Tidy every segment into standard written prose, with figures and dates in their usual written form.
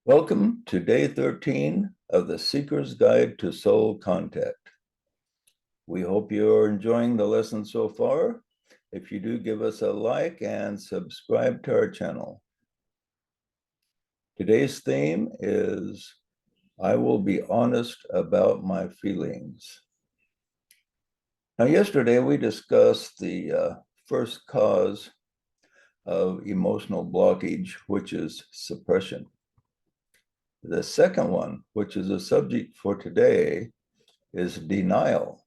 Welcome to day 13 of the Seeker's Guide to Soul Contact. We hope you're enjoying the lesson so far. If you do, give us a like and subscribe to our channel. Today's theme is, I will be honest about my feelings. Now, yesterday we discussed the first cause of emotional blockage, which is suppression. The second one, which is a subject for today, is denial.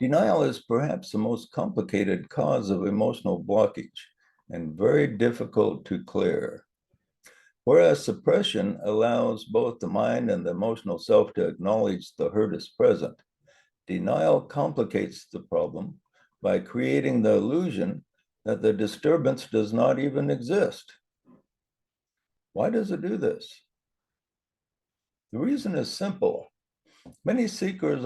Denial is perhaps the most complicated cause of emotional blockage and very difficult to clear. Whereas suppression allows both the mind and the emotional self to acknowledge the hurt is present, denial complicates the problem by creating the illusion that the disturbance does not even exist. Why does it do this? The reason is simple. Many seekers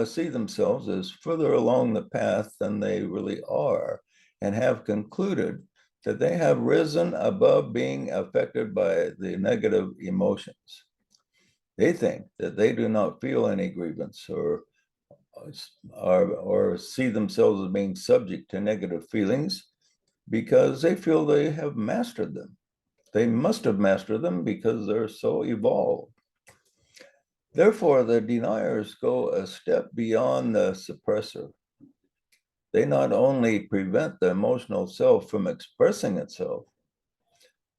see themselves as further along the path than they really are, and have concluded that they have risen above being affected by the negative emotions. They think that they do not feel any grievance or see themselves as being subject to negative feelings because they feel they have mastered them. They must have mastered them because they're so evolved. Therefore, the deniers go a step beyond the suppressor. They not only prevent the emotional self from expressing itself,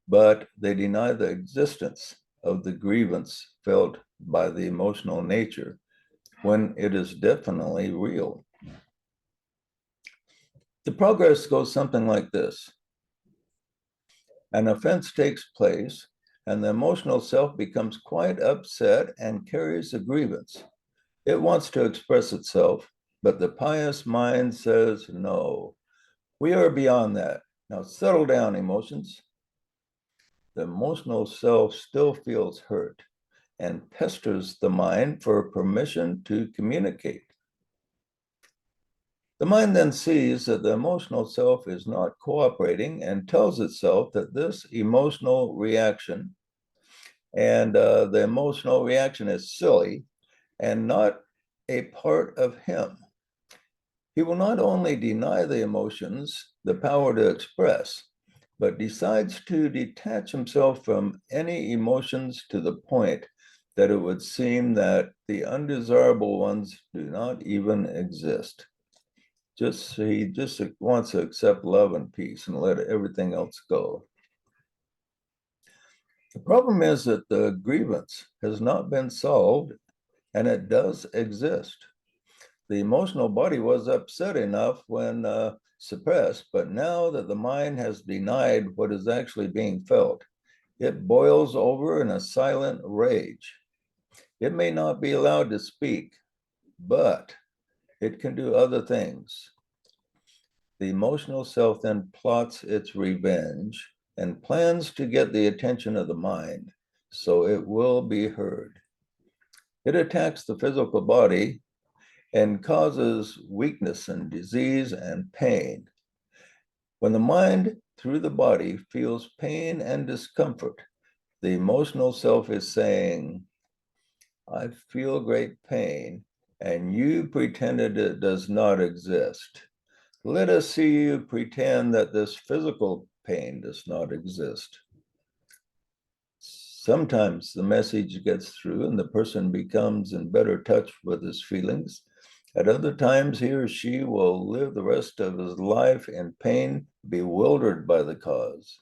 but they deny the existence of the grievance felt by the emotional nature when it is definitely real. The progress goes something like this. An offense takes place, and the emotional self becomes quite upset and carries a grievance. It wants to express itself, but the pious mind says, no, we are beyond that. Now settle down, emotions. The emotional self still feels hurt and pesters the mind for permission to communicate. The mind then sees that the emotional self is not cooperating and tells itself that this emotional reaction the emotional reaction is silly and not a part of him. He will not only deny the emotions the power to express, but decides to detach himself from any emotions to the point that it would seem that the undesirable ones do not even exist. He just wants to accept love and peace and let everything else go. The problem is that the grievance has not been solved, and it does exist. The emotional body was upset enough when suppressed, but now that the mind has denied what is actually being felt, it boils over in a silent rage. It may not be allowed to speak, but it can do other things. The emotional self then plots its revenge and plans to get the attention of the mind, so it will be heard. It attacks the physical body and causes weakness and disease and pain. When the mind, through the body, feels pain and discomfort, the emotional self is saying, I feel great pain, and you pretended it does not exist. Let us see you pretend that this physical pain does not exist. Sometimes the message gets through and the person becomes in better touch with his feelings. At other times, he or she will live the rest of his life in pain, bewildered by the cause.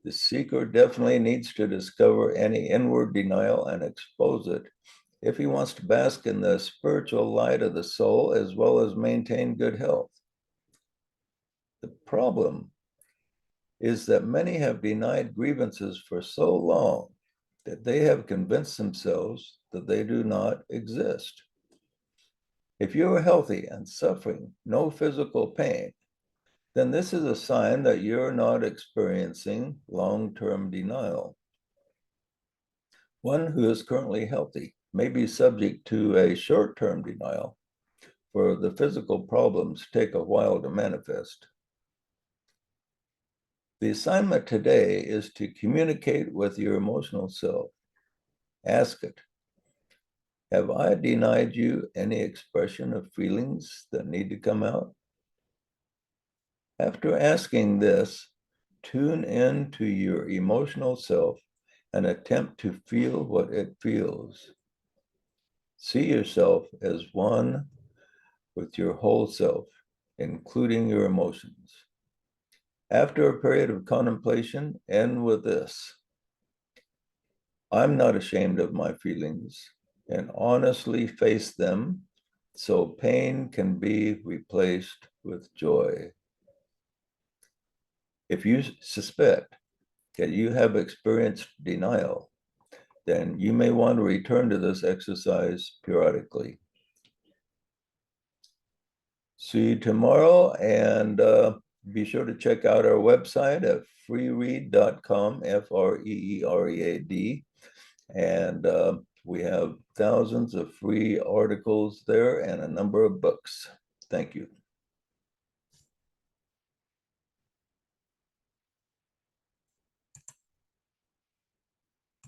The seeker definitely needs to discover any inward denial and expose it if he wants to bask in the spiritual light of the soul as well as maintain good health. The problem is that many have denied grievances for so long that they have convinced themselves that they do not exist. If you are healthy and suffering no physical pain, then this is a sign that you're not experiencing long-term denial. One who is currently healthy may be subject to a short-term denial, for the physical problems take a while to manifest. The assignment today is to communicate with your emotional self. Ask it, have I denied you any expression of feelings that need to come out? After asking this, tune in to your emotional self and attempt to feel what it feels. See yourself as one with your whole self, including your emotions. After a period of contemplation, end with this. I'm not ashamed of my feelings and honestly face them so pain can be replaced with joy. If you suspect that you have experienced denial, then you may want to return to this exercise periodically. See you tomorrow, and be sure to check out our website at freeread.com, Freeread. And we have thousands of free articles there and a number of books. Thank you.